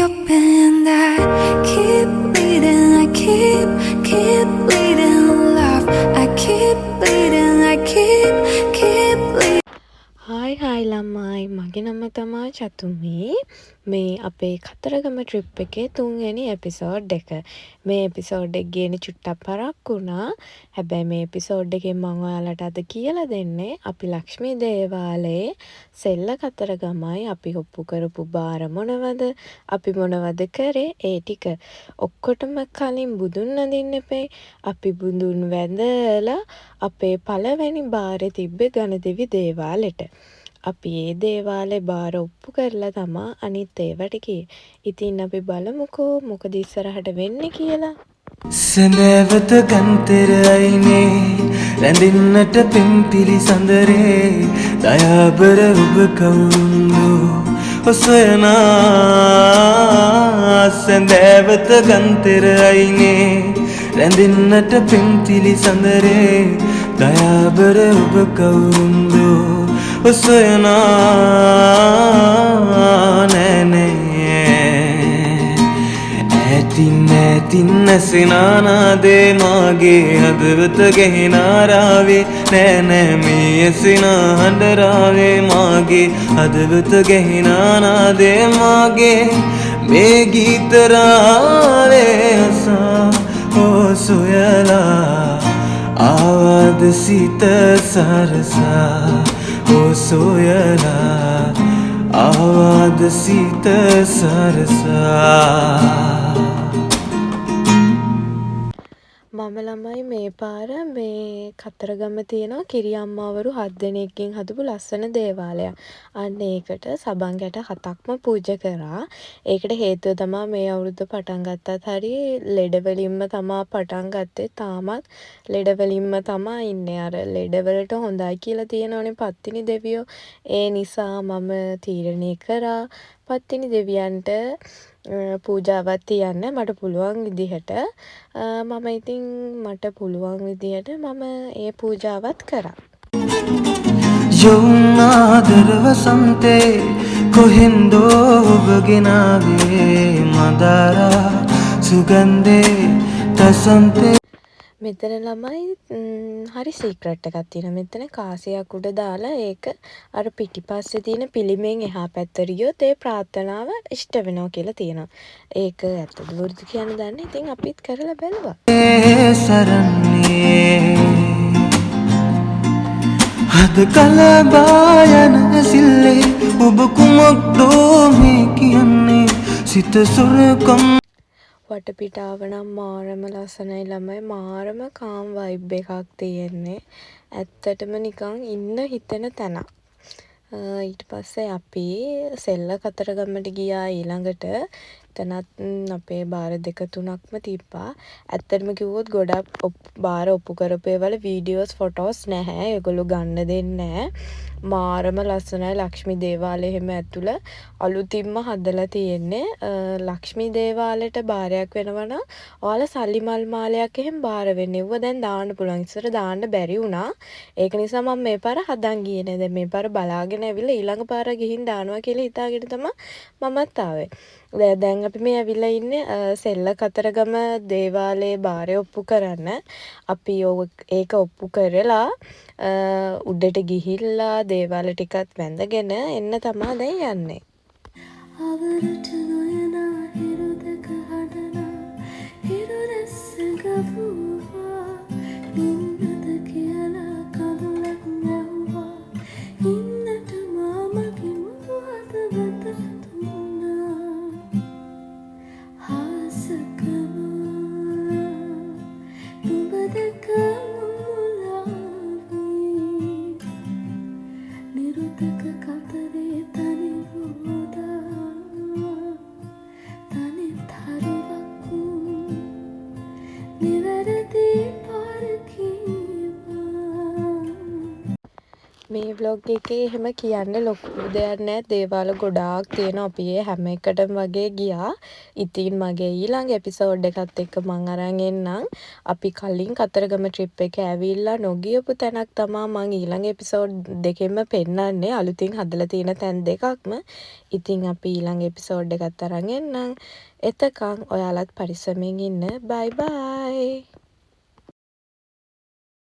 open. I keep bleeding, I keep bleeding. Love, I keep bleeding, I keep bleeding. Hi ළමයි මගේ නම තමා චතුමි මේ අපේ කතරගම ට්‍රිප් එකේ 3 වෙනි එපිසෝඩ් එක. මේ එපිසෝඩ් එක ගේන චුට්ටක් පරක් වුණා. හැබැයි මේ එපිසෝඩ් එකෙන් මම ඔයාලට අද කියලා දෙන්නේ අපි ලක්ෂ්මී දේවාලයේ සෙල්ල කතරගමයි අපි ඔප්පු කරපු බාර මොනවද? අපි මොනවද කරේ? ඒ ටික ඔක්කොටම කලින් බුදුන් වඳින්න එපේ. අපි බුදුන් වැඳලා අපේ පළවෙනි බාරේ තිබ්බේ ගණදෙවි දේවාලෙට. අපි ඒ දේවාලේ බාර ඔප්පු කරලා තමා අනිත් ඒවට ගියේ. ඉතින් අපි බලමුකෝ මොකද ඉස්සරහට වෙන්නේ කියලා. සැඳෑවත ගන්තෙර අයිනේ රැඳෙන්නට පෙම්පිලි සඳරේ දයාබර ඔබ කවුරුන්දු ඔසයනා සැඳෑවත ගන්තෙර අයිනේ රැඳෙන්නට පෙම්පිලි සඳරේ දයාබර ඔබ කවුරුන්දු ඔසයනා නෑනේ ඇතින් ඇසෙනානාදේ මාගේ හදවත ගෙහිනාරාවේ නෑ මේ ඇසෙනා හඬරාවේ මාගේ හදවත ගෙහිනානාදේ මාගේ මේ ගීතරාවේ අසා සොයලා ආවද සිත සරසා සොයලා ආවද සිත සරසා. මම ළමයි මේ පාර මේ කතරගම තියෙනවා කිරිඅම්මාවරු 7 දෙනෙක්ගෙන් හදපු ලස්සන දේවාලයක්. අන්න ඒකට සබන් ගැට 7ක්ම පූජා කරා. ඒකට හේතුව තමයි මේ අවුරුද්ද පටන් ගත්තත් හරි ලෙඩ වලින්ම තමයි පටන් ගත්තේ. තාමත් ලෙඩ වලින්ම තමයි ඉන්නේ. අර ලෙඩ වලට හොඳයි කියලා තියෙනවනේ පත්තිනි දෙවියෝ. ඒ නිසා මම තීරණය කරා පත්තිනි දෙවියන්ට පූජාවක් තියන්න මට පුළුවන් විදිහට. මම ඉතින් මට පුළුවන් විදිහට මම ඒ පූජාවත් කරා. යෞනාදර වසන්තේ කොහෙන්දෝ ඔබ ගෙනාවේ මදාරා සුගන්ධේ තසන්තේ. මෙතන ළමයි හරි සීක්‍රට් එකක් තියෙනවා. මෙතන කාසියක් උඩ දාලා ඒක අර පිටිපස්සේ තියෙන පිළිමෙන් එහා පැත්තට ගියොත් ඒ ප්‍රාර්ථනාව ඉෂ්ට වෙනවා කියලා තියෙනවා. ඒක ඇත්තද වෘද කියන්න දන්නේ. ඉතින් අපිත් කරලා බලුවා. සරන්නේ හද කලබා යන සිල්ලේ ඔබ කුමක්දෝ මේ කියන්නේ සිත සොරකම්. වටපිටාව නම් මාරම ලස්සනයි ළමයි. මාරම කාම් වයිබ් එකක් තියෙන්නේ. ඇත්තටම නිකන් ඉන්න හිතෙන තැනක්. ඊට පස්සේ අපි සෙල්ල කතරගමට ගියා ඊළඟට. එතනත් අපේ බාර 2-3ක්ම තිබ්බා. ඇත්තටම කිව්වොත් ගොඩක් බාර ඔප්පු කරපු ඒවල වීඩියෝස් ෆොටෝස් නැහැ. ඒගොල්ලෝ ගන්න දෙන්නේ නැහැ. මාරම ලස්සනයි ලක්ෂ්මී දේවාලේ එහෙම ඇතුළ අලුතින්ම හදලා තියෙන්නේ. ලක්ෂ්මී දේවාලෙට බාරයක් වෙනවා නම් ඔයාලා සල්ලි මල් මාලයක් එහෙම බාර වෙන්නේ. ඌව දැන් දාන්න පුළුවන්. ඉස්සර දාන්න බැරි වුණා. ඒක නිසා මම මේ පාර හදන් ගියේ නෑ. දැන් මේ පාර බලාගෙන ඇවිල්ලා ඊළඟ පාර ගිහින් දානවා කියලා හිතාගෙන තමයි මමත් ආවේ. දැන් අපි මේ ඇවිල්ලා ඉන්නේ සෙල්ල කතරගම දේවාලයේ බාරය ඔප්පු කරන්න. අපි ඒක ඔප්පු කරලා උඩට ගිහිල්ලා දේවාල ටිකත් වැඳගෙන එන්න තමයි දැන් යන්නේ. අවරට නොයනා හිරු දෙක හඬනා හිරු රැස්ස ගවුවා ඉන්නද කියලා කඳුලක් නැව්වා ඉන්නට මාමගේ මුළු හදවත දුන්නා හාසකම නුඹ දැක මුලාවී නිරුතක කතරේ තනි වූදා තනි තරුවක් නිවැරදි පාර කීවා. මේ vlog එකේ එහෙම කියන්න ලොකු දෙයක් නෑ. දේවල් ගොඩාක් තියෙනවා. අපි ඒ හැම එකටම වගේ ගියා. ඉතින් මගේ ඊළඟ එපිසෝඩ් එකත් එක්ක මං අරන් එන්නම්. අපි කලින් කතරගම ට්‍රිප් එකේ ඇවිල්ලා නොගියපු තැනක් තමා මං ඊළඟ එපිසෝඩ් දෙකෙන්ම පෙන්නන්නේ. අලුතින් හදලා තියෙන තැන් දෙකක්ම. ඉතින් අපි ඊළඟ එපිසෝඩ් එකත් අරන් එන්නම්. එතකන් ඔයාලත් පරිස්සමෙන් ඉන්න. බයි බයි.